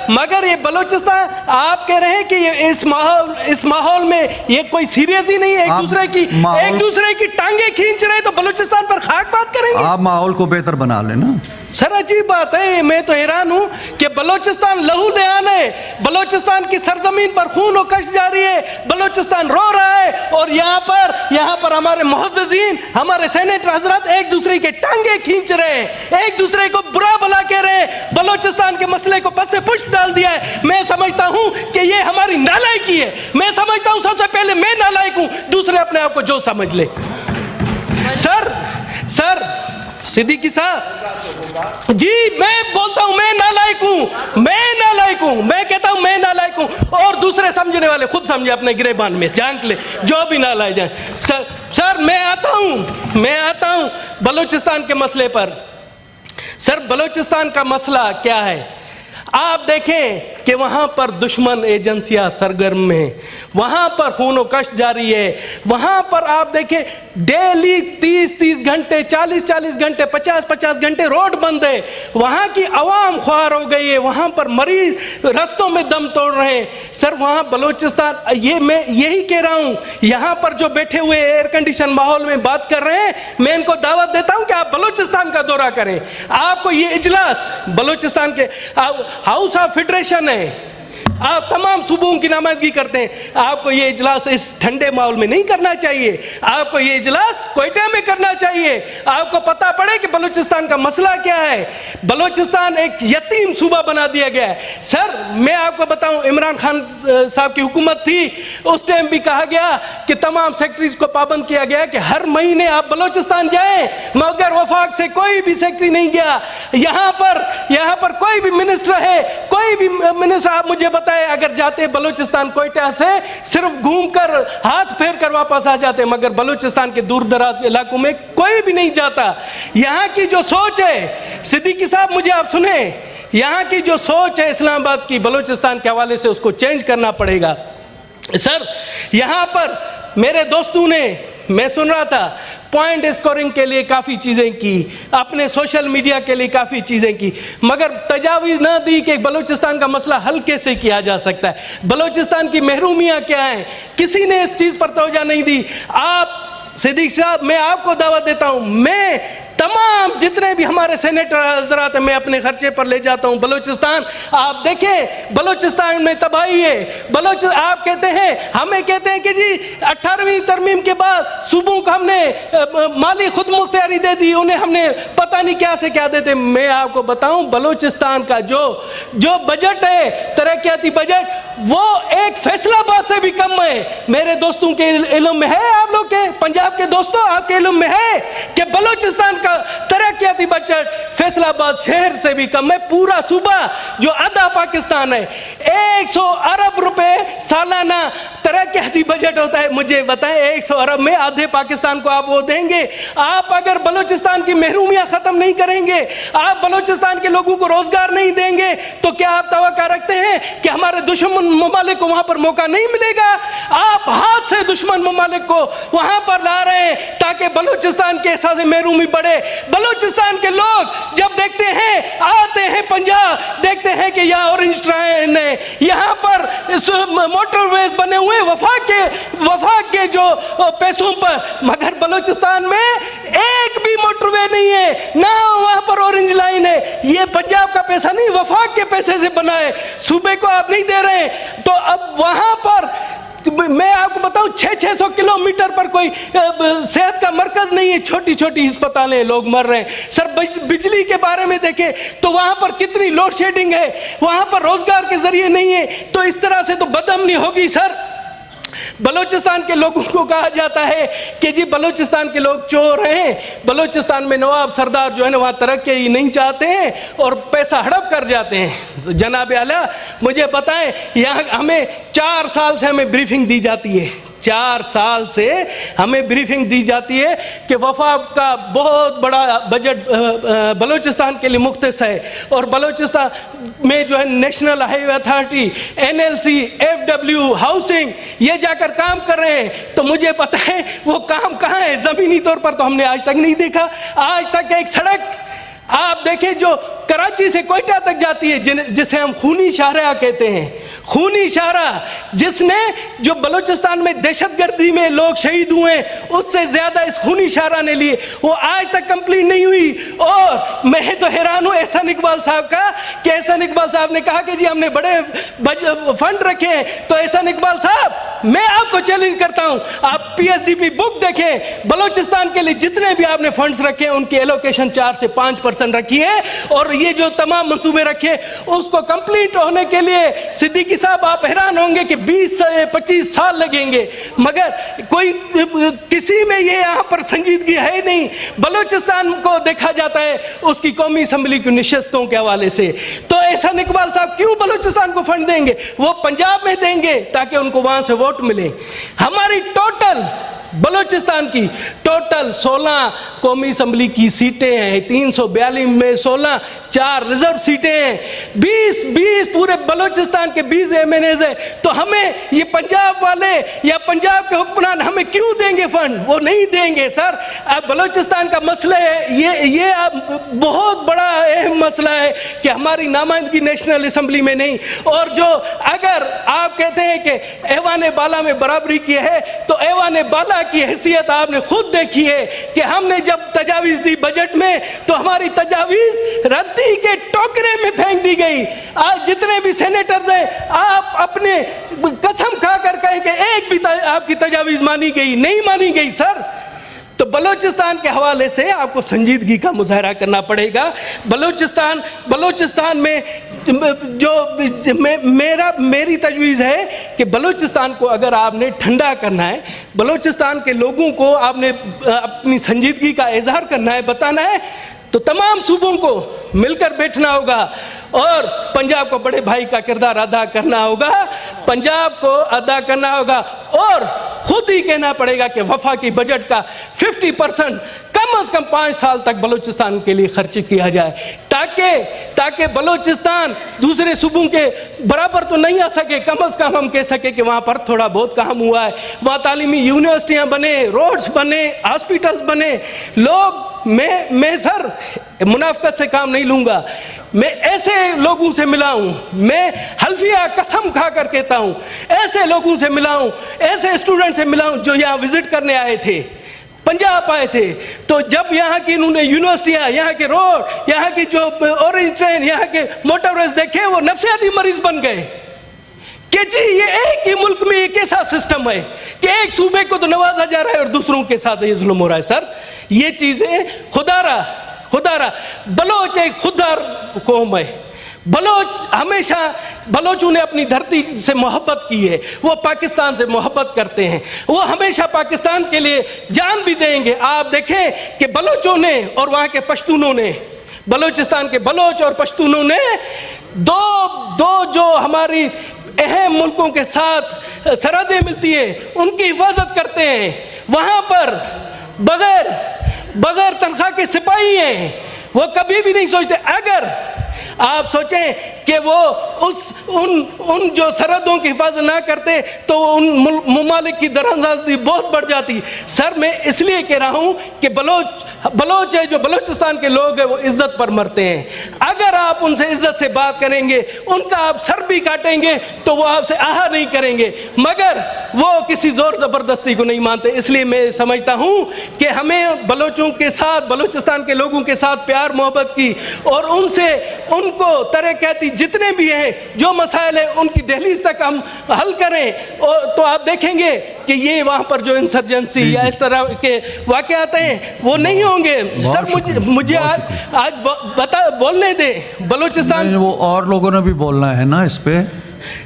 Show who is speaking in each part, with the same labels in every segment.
Speaker 1: مگر یہ بلوچستان آپ کہہ رہے ہیں کہ یہ اس ماحول میں یہ کوئی سیریس ہی نہیں ہے, ایک دوسرے کی ٹانگیں کھینچ رہے ہیں, تو بلوچستان پر خاک بات کریں گے.
Speaker 2: آپ ماحول کو بہتر بنا لینا.
Speaker 1: سر عجیب بات ہے, میں تو حیران ہوں کہ بلوچستان لہو لہان ہے, بلوچستان کی سرزمین پر خون و کش جاری ہے, بلوچستان رو رہا ہے, اور یہاں پر ہمارے معززین, ہمارے سینیٹر حضرات ایک دوسرے کے ٹانگیں کھینچ رہے ہیں, ایک دوسرے کو برا بلا کہہ رہے ہیں, بلوچستان کے مسئلے کو پس سے پشت ڈال دیا ہے. میں سمجھتا ہوں کہ یہ ہماری نالائکی ہے, میں سمجھتا ہوں سب سے پہلے میں نالائک ہوں, دوسرے اپنے آپ کو جو سمجھ لے. سر صدیقی صاحب جی, میں بولتا ہوں میں نالائک ہوں, میں کہتا ہوں میں نالائک ہوں, اور دوسرے سمجھنے والے خود سمجھے اپنے گریبان میں جھانک لے, جو بھی نالائک جائیں. سر میں آتا ہوں بلوچستان کے مسئلے پر. سر بلوچستان کا مسئلہ کیا ہے؟ آپ دیکھیں کہ وہاں پر دشمن ایجنسیاں سرگرم ہیں, وہاں پر خون و کش جاری ہے, وہاں پر آپ دیکھیں ڈیلی 30 گھنٹے 40 گھنٹے 50 گھنٹے روڈ بند ہے, وہاں کی عوام خوار ہو گئی ہے, وہاں پر مریض رستوں میں دم توڑ رہے ہیں. سر وہاں بلوچستان, میں یہی کہہ رہا ہوں, یہاں پر جو بیٹھے ہوئے ایئر کنڈیشن ماحول میں بات کر رہے ہیں, میں ان کو دعوت دیتا ہوں کہ آپ بلوچستان کا دورہ کریں. آپ کو یہ اجلاس بلوچستان کے ہاؤس آف فیڈریشن ہے, آپ تمام صوبوں کی نمائندگی کرتے ہیں, آپ کو یہ اجلاس اس ٹھنڈے ماحول میں نہیں کرنا چاہیے, آپ کو یہ اجلاس کوئٹہ میں کرنا چاہیے. آپ کو پتہ پڑے کہ بلوچستان کا مسئلہ کیا ہے. بلوچستان ایک یتیم صوبہ بنا دیا گیا ہے. سر میں آپ کو بتاؤں, عمران خان صاحب کی حکومت تھی, اس ٹائم بھی کہا گیا کہ تمام سیکٹریز کو پابند کیا گیا کہ ہر مہینے آپ بلوچستان جائیں, مگر وفاق سے کوئی بھی سیکٹری نہیں گیا. یہاں پر کوئی بھی منسٹر ہے, کوئی بھی منسٹر آپ مجھے بتائیں اگر جاتے بلوچستان کوئٹہ سے صرف گھوم کر ہاتھ پھیر کر واپس آ جاتے, مگر بلوچستان کے دور دراز علاقوں میں کوئی بھی نہیں جاتا. یہاں کی جو سوچ ہے, صدیقی صاحب مجھے آپ سنیں, یہاں کی جو سوچ ہے اسلام آباد کی بلوچستان کے حوالے سے, اس کو چینج کرنا پڑے گا. سر یہاں پر میرے دوستوں نے, میں سن رہا تھا, پوائنٹ اسکورنگ کے لیے کافی چیزیں کی, اپنے سوشل میڈیا کے لیے کافی چیزیں کی, مگر تجاویز نہ دی کہ بلوچستان کا مسئلہ حل کیسے کیا جا سکتا ہے, بلوچستان کی محرومیاں کیا ہیں, کسی نے اس چیز پر توجہ نہیں دی. آپ صدیق صاحب, میں آپ کو دعوت دیتا ہوں, میں تمام جتنے بھی ہمارے سینیٹر حضرات ہیں, میں اپنے خرچے پر لے جاتا ہوں بلوچستان. آپ دیکھیں بلوچستان میں تباہی ہے. آپ کہتے ہیں, ہمیں کہتے ہیں کہ جی 18ویں ترمیم کے بعد صوبوں کو ہم نے مالی خود مختاری دے دی, انہیں ہم نے پتہ نہیں کیا سے کیا دیتے. میں آپ کو بتاؤں بلوچستان کا جو بجٹ ہے, ترقیاتی بجٹ, وہ ایک فیصل آباد سے بھی کم ہے. میرے دوستوں کے علم میں ہے, آپ لوگ کے پنجاب کے دوستوں آپ کے علم میں ہے کہ بلوچستان کا ترقیاتی بجٹ فیصل آباد شہر سے بھی کم ہے. پورا صوبہ جو آدھا پاکستان ہے, 100 ارب روپے سالانہ ترقیاتی بجٹ ہوتا ہے. مجھے بتائیں 100 ارب میں آدھے پاکستان کو آپ وہ دیں گے؟ آپ اگر بلوچستان کی محرومیاں ختم نہیں کریں گے, آپ بلوچستان کے لوگوں کو روزگار نہیں دیں گے, تو کیا آپ توقع رکھتے ہیں کہ ہمارے دشمن ممالک کو وہاں پر موقع نہیں ملے گا؟ آپ ہاتھ سے دشمن ممالک کو وہاں پر لا رہے ہیں تاکہ بلوچستان کے احساس محرومی بڑھے. بلوچستان کے لوگ جب دیکھتے ہیں, آتے ہیں پنجاب, دیکھتے ہیں کہ یہاں اورنج ٹرین ہے, یہاں پر موٹر ویز بنے ہوئے وفاق کے جو پیسوں پر, مگر بلوچستان میں ایک بھی موٹر وے نہیں ہے, نہ وہاں پر اورنج لائن ہے. یہ پنجاب کا پیسہ نہیں, وفاق کے پیسے سے بنا ہے, صوبے کو آپ نہیں دے رہے ہیں. تو اب وہاں پر میں آپ کو بتاؤں 600 کلومیٹر پر کوئی صحت کا مرکز نہیں ہے, چھوٹی چھوٹی ہسپتالیں, لوگ مر رہے ہیں. سر بجلی کے بارے میں دیکھیں تو وہاں پر کتنی لوڈ شیڈنگ ہے, وہاں پر روزگار کے ذریعے نہیں ہے. تو اس طرح سے تو بدامنی ہوگی. سر بلوچستان کے لوگوں کو کہا جاتا ہے کہ جی بلوچستان کے لوگ چور ہیں, بلوچستان میں نواب سردار جو ہے نا وہاں ترقی نہیں چاہتے ہیں اور پیسہ ہڑپ کر جاتے ہیں. جناب اعلیٰ مجھے بتائیں, یہاں ہمیں 4 سال سے ہمیں بریفنگ دی جاتی ہے, 4 سال سے ہمیں بریفنگ دی جاتی ہے کہ وفاق کا بہت بڑا بجٹ بلوچستان کے لیے مختص ہے, اور بلوچستان میں جو ہے نیشنل ہائی وے اتھارٹی, NLC, FW, ہاؤسنگ, یہ جا کر کام کر رہے ہیں. تو مجھے پتہ ہے وہ کام کہاں ہے, زمینی طور پر تو ہم نے آج تک نہیں دیکھا. آج تک ایک سڑک آپ دیکھیں جو کراچی سے کوئٹہ تک جاتی ہے جسے ہم خونی شاہراہ کہتے ہیں، خونی شاہراہ، جس نے جو بلوچستان میں دہشت گردی میں لوگ شہید ہوئے اس سے زیادہ اس خونی شاہراہ نے لیے، وہ آج تک کمپلیٹ نہیں ہوئی. اور میں تو حیران ہوں احسان اقبال صاحب کا کہ احسان اقبال صاحب نے کہا کہ جی ہم نے بڑے فنڈ رکھے ہیں. تو احسان اقبال صاحب میں آپ کو چیلنج کرتا ہوں، آپ پی ایس ڈی پی بک دیکھیں، بلوچستان کے لیے جتنے بھی آپ نے فنڈز رکھے ان کی ایلوکیشن 4 سے 5% رکھی ہے، اور یہ جو تمام منصوبے رکھے اس کو کمپلیٹ ہونے کے لیے صدیقی صاحب آپ حیران ہوں گے کہ 20 سے 25 سال لگیں گے، مگر کوئی کسی میں یہ یہاں پر سنجیدگی ہے نہیں. بلوچستان کو دیکھا جاتا ہے اس کی قومی اسمبلی کی نشستوں کے حوالے سے. تو احسان اقبال صاحب کیوں بلوچستان کو فنڈ دیں گے؟ وہ پنجاب میں دیں گے تاکہ ان کو وہاں سے ووٹ ملے. ہماری ٹوٹل بلوچستان کی ٹوٹل 16 قومی اسمبلی کی سیٹیں ہیں، 342 میں 16 4 ریزرو سیٹیں ہیں، 20 پورے بلوچستان کے 20 ایم این ایز ہیں. تو ہمیں یہ پنجاب والے یا پنجاب کے حکمران ہمیں کیوں دیں گے فنڈ؟ وہ نہیں دیں گے سر. اب بلوچستان کا مسئلہ ہے یہ بہت بڑا اہم مسئلہ ہے کہ ہماری نمائندگی نیشنل اسمبلی میں نہیں. اور جو اگر آپ کہتے ہیں کہ ایوان بالا میں برابری کی ہے تو ایوان بالا کی حیثیت آپ نے خود دیکھی ہے کہ ہم نے جب تجاویز دی بجٹ میں تو ہماری تجاویز ردی کے ٹوکرے میں پھینک دی گئی. آج جتنے بھی سینیٹرز ہیں آپ اپنے قسم کھا کر کہیں کہ ایک بھی آپ کی تجاویز مانی گئی نہیں مانی گئی سر. تو بلوچستان کے حوالے سے آپ کو سنجیدگی کا مظاہرہ کرنا پڑے گا. بلوچستان میں جو میری تجویز ہے کہ بلوچستان کو اگر آپ نے ٹھنڈا کرنا ہے، بلوچستان کے لوگوں کو آپ نے اپنی سنجیدگی کا اظہار کرنا ہے، بتانا ہے، تو تمام صوبوں کو مل کر بیٹھنا ہوگا اور پنجاب کو بڑے بھائی کا کردار ادا کرنا ہوگا، پنجاب کو ادا کرنا ہوگا، اور خود ہی کہنا پڑے گا کہ وفاقی بجٹ کا 50% کم از کم 5 سال تک بلوچستان کے لیے خرچ کیا جائے، تاکہ بلوچستان دوسرے صوبوں کے برابر تو نہیں آ سکے، کم از کم ہم کہہ سکے کہ وہاں پر تھوڑا بہت کام ہوا ہے، وہاں تعلیمی یونیورسٹیاں بنے، روڈز بنے، ہاسپیٹلز بنے. میں سر منافقت سے کام نہیں لوں گا، میں ایسے لوگوں سے ملا ہوں، میں حلفیہ قسم کھا کر کہتا ہوں ایسے لوگوں سے ملا ہوں، ایسے اسٹوڈنٹ سے ملا ہوں جو یہاں وزٹ کرنے آئے تھے، پنجاب آئے تھے. تو جب یہاں کی انہوں نے یونیورسٹیاں، یہاں کے روڈ، یہاں کی جو اورنج ٹرین، یہاں کے موٹر ویز دیکھے، وہ نفسیاتی مریض بن گئے کہ جی یہ ایک ہی ملک میں ایک ایسا سسٹم ہے کہ ایک صوبے کو تو نوازا جا رہا ہے اور دوسروں کے ساتھ یہ ظلم ہو رہا ہے. سر یہ چیزیں خدا را بلوچ ایک خوددار قوم ہے. ہمیشہ بلوچوں نے اپنی دھرتی سے محبت کی ہے، وہ پاکستان سے محبت کرتے ہیں، وہ ہمیشہ پاکستان کے لیے جان بھی دیں گے. آپ دیکھیں کہ بلوچوں نے اور وہاں کے پشتونوں نے، بلوچستان کے بلوچ اور پشتونوں نے دو جو ہماری اہم ملکوں کے ساتھ سرحدیں ملتی ہیں ان کی حفاظت کرتے ہیں. وہاں پر بغیر تنخواہ کے سپاہی ہیں، وہ کبھی بھی نہیں سوچتے. اگر آپ سوچیں کہ وہ ان جو سرحدوں کی حفاظت نہ کرتے تو ان ممالک کی درآمدی بہت بڑھ جاتی. سر میں اس لیے کہہ رہا ہوں کہ بلوچ ہے، جو بلوچستان کے لوگ ہیں وہ عزت پر مرتے ہیں. اگر آپ ان سے عزت سے بات کریں گے، ان کا آپ سر بھی کاٹیں گے تو وہ آپ سے آہا نہیں کریں گے، مگر وہ کسی زور زبردستی کو نہیں مانتے. اس لیے میں سمجھتا ہوں کہ ہمیں بلوچوں کے ساتھ، بلوچستان کے لوگوں کے ساتھ پیار محبت کی، اور ان کو ترقیاتی جتنے بھی ہیں جو مسائل ہیں ان کی دہلیز تک ہم حل کریں، تو آپ دیکھیں گے کہ یہ وہاں پر جو انسرجنسی یا اس طرح کے واقعات ہیں وہ نہیں ہوں گے. سر مجھے آج بولنے دیں بلوچستان.
Speaker 2: وہ اور لوگوں نے بھی بولنا ہے نا اس پہ.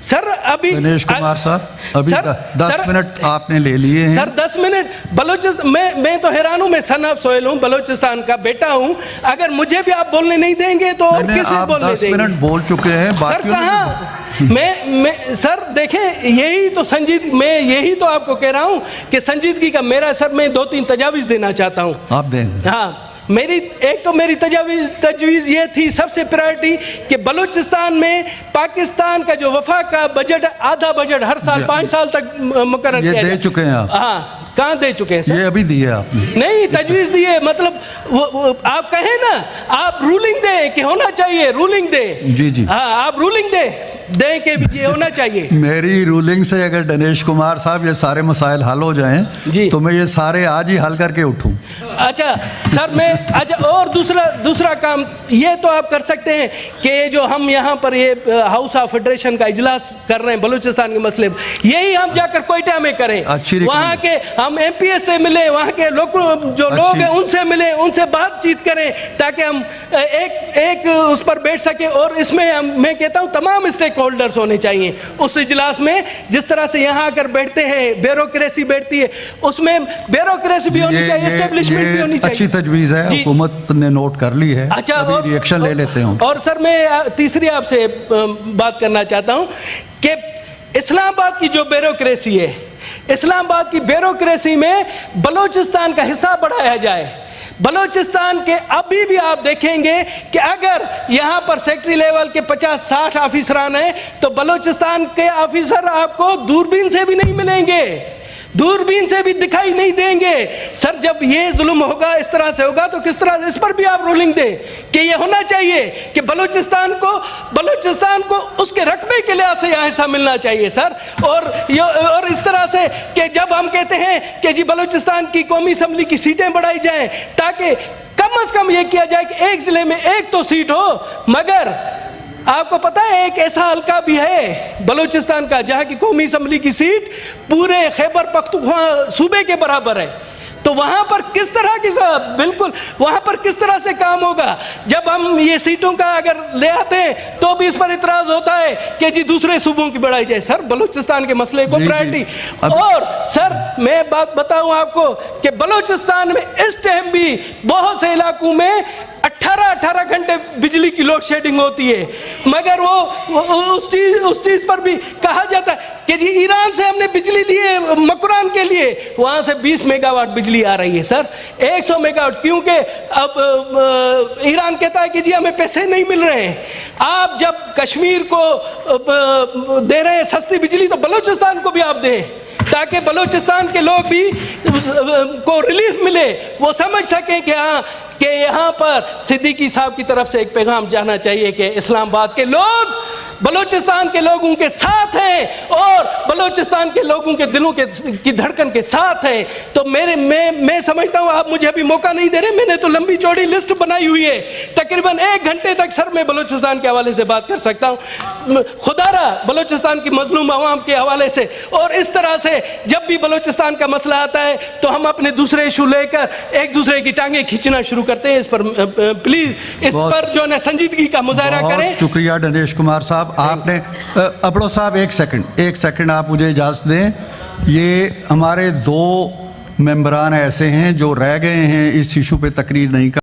Speaker 1: سر ابھی
Speaker 2: دنیش کمار صاحب ابھی 10 منٹ آپ نے لے لیے ہیں.
Speaker 1: سر 10 منٹ بلوچستان میں تو حیران ہوں. میں سن آف سوئل ہوں، بلوچستان کا بیٹا ہوں. اگر مجھے بھی آپ بولنے نہیں دیں گے تو اور کسی بولنے دیں گے؟
Speaker 2: 10 منٹ بول چکے ہیں.
Speaker 1: سر کہاں میں سر دیکھیں یہی تو آپ کو کہہ رہا ہوں کہ سنجیدگی کا میرا سر میں 2-3 تجاویز دینا چاہتا ہوں.
Speaker 2: آپ دیں.
Speaker 1: ہاں ایک تو میری تجویز یہ تھی سب سے پرائرٹی کہ بلوچستان میں پاکستان کا جو وفاق کا بجٹ، آدھا بجٹ ہر سال 5 سال تک مقرر کیا
Speaker 2: یہ دے چکے ہیں آپ.
Speaker 1: ہاں کہاں دے چکے ہیں سر؟
Speaker 2: یہ ابھی دی ہے آپ نے.
Speaker 1: نہیں تجویز دی ہے, مطلب وہ آپ کہیں نا, آپ رولنگ دیں کہ ہونا چاہیے, رولنگ دیں.
Speaker 2: جی جی
Speaker 1: ہاں آپ رولنگ دیں کہ یہ ہونا چاہیے.
Speaker 2: میری رولنگ سے اگر دنیش کمار صاحب یہ سارے مسائل حل ہو جائیں
Speaker 1: جی
Speaker 2: تو میں یہ سارے آج ہی حل کر کے اٹھوں.
Speaker 1: اچھا سر میں, اچھا اور دوسرا کام یہ تو آپ کر سکتے ہیں کہ جو ہم یہاں پر یہ ہاؤس آف فیڈریشن کا اجلاس کر رہے ہیں بلوچستان کے مسئلے, یہی ہم جا کر کوئٹہ میں کریں, وہاں کے ہم ایم پی ایس سے ملیں, وہاں کے جو لوگ ہیں ان سے ملیں, ان سے بات چیت کریں تاکہ ہم ایک اس پر بیٹھ سکیں. اور اس میں میں کہتا ہوں تمام اسٹیک ہولڈرز ہونے چاہیے اس اجلاس میں. جس طرح سے یہاں آ کر بیٹھتے ہیں بیوروکریسی بیٹھتی ہے, اس میں بیوروکریسی بھی ہونی چاہیے, اسٹیبلشمنٹ بھی ہونی چاہیے.
Speaker 2: اچھی تجویز ہے, حکومت نے نوٹ کر لی ہے.
Speaker 1: اچھا
Speaker 2: ابھی ریئیکشن لے لیتے ہوں.
Speaker 1: اور سر میں تیسری آپ سے بات کرنا چاہتا ہوں کہ اسلام آباد کی جو بیوروکریسی ہے, اسلام آباد کی بیوروکریسی میں بلوچستان کا حصہ بڑھایا جائے. بلوچستان کے ابھی بھی آپ دیکھیں گے کہ اگر یہاں پر سیکٹری لیول کے 50-60 آفیسران ہیں تو بلوچستان کے آفیسر آپ کو دوربین سے بھی نہیں ملیں گے, دوربین سے بھی دکھائی نہیں دیں گے. سر جب یہ ظلم ہوگا, اس طرح سے ہوگا, تو کس طرح اس پر بھی آپ رولنگ دیں کہ یہ ہونا چاہیے کہ بلوچستان کو اس کے رقبے کے لحاظ سے یہاں حصہ ملنا چاہیے سر. اور اس طرح سے کہ جب ہم کہتے ہیں کہ جی بلوچستان کی قومی اسمبلی کی سیٹیں بڑھائی جائیں تاکہ کم از کم یہ کیا جائے کہ ایک ضلع میں ایک تو سیٹ ہو, مگر آپ کو پتا ہے ایک ایسا حلقہ بھی ہے بلوچستان کا جہاں کی قومی اسمبلی کی سیٹ پورے خیبر پختونخوا صوبے کے برابر ہے. تو وہاں پر کس طرح کی بالکل وہاں پر کس طرح سے کام ہوگا؟ جب ہم یہ سیٹوں کا اگر لے آتے ہیں تو بھی اس پر اعتراض ہوتا ہے کہ جی دوسرے صوبوں کی بڑھائی جائے. سر بلوچستان کے مسئلے کو پرائرٹی. اور سر میں بات بتاؤں آپ کو کہ بلوچستان میں اس ٹائم بھی بہت سے علاقوں میں 18 گھنٹے بجلی کی لوڈ شیڈنگ ہوتی ہے, مگر وہ اس چیز پر بھی کہا جاتا ہے کہ جی ایران سے ہم نے بجلی لی ہے مکران کے لیے, وہاں سے 20 میگا واٹ بجلی آ رہی ہے سر, 100 میگا واٹ, کیونکہ اب ایران کہتا ہے کہ جی ہمیں پیسے نہیں مل رہے ہیں. آپ جب کشمیر کو دے رہے ہیں سستی بجلی تو بلوچستان کو بھی آپ دیں تاکہ بلوچستان کے لوگ بھی کو ریلیف ملے, وہ سمجھ سکیں کہ ہاں کہ یہاں پر صدیقی صاحب کی طرف سے ایک پیغام جانا چاہیے کہ اسلام آباد کے لوگ بلوچستان کے لوگوں کے ساتھ ہیں اور بلوچستان کے لوگوں کے دلوں کی دھڑکن کے ساتھ ہیں. تو میں سمجھتا ہوں آپ مجھے ابھی موقع نہیں دے رہے, میں نے تو لمبی چوڑی لسٹ بنائی ہوئی ہے, تقریباً 1 گھنٹے تک سر میں بلوچستان کے حوالے سے بات کر سکتا ہوں, خدا را بلوچستان کی مظلوم عوام کے حوالے سے. اور اس طرح سے جب بھی بلوچستان کا مسئلہ آتا ہے تو ہم اپنے دوسرے ایشو لے کر ایک دوسرے کی ٹانگیں کھینچنا شروع کرتے ہیں. اس پر پلیز اس پر جو ہے سنجیدگی کا مظاہرہ کریں.
Speaker 2: بہت شکریہ دنیش کمار صاحب. آپ نے ابڑو صاحب ایک سیکنڈ آپ مجھے اجازت دیں. یہ ہمارے 2 ممبران ایسے ہیں جو رہ گئے ہیں اس ایشو پہ تقریر نہیں کر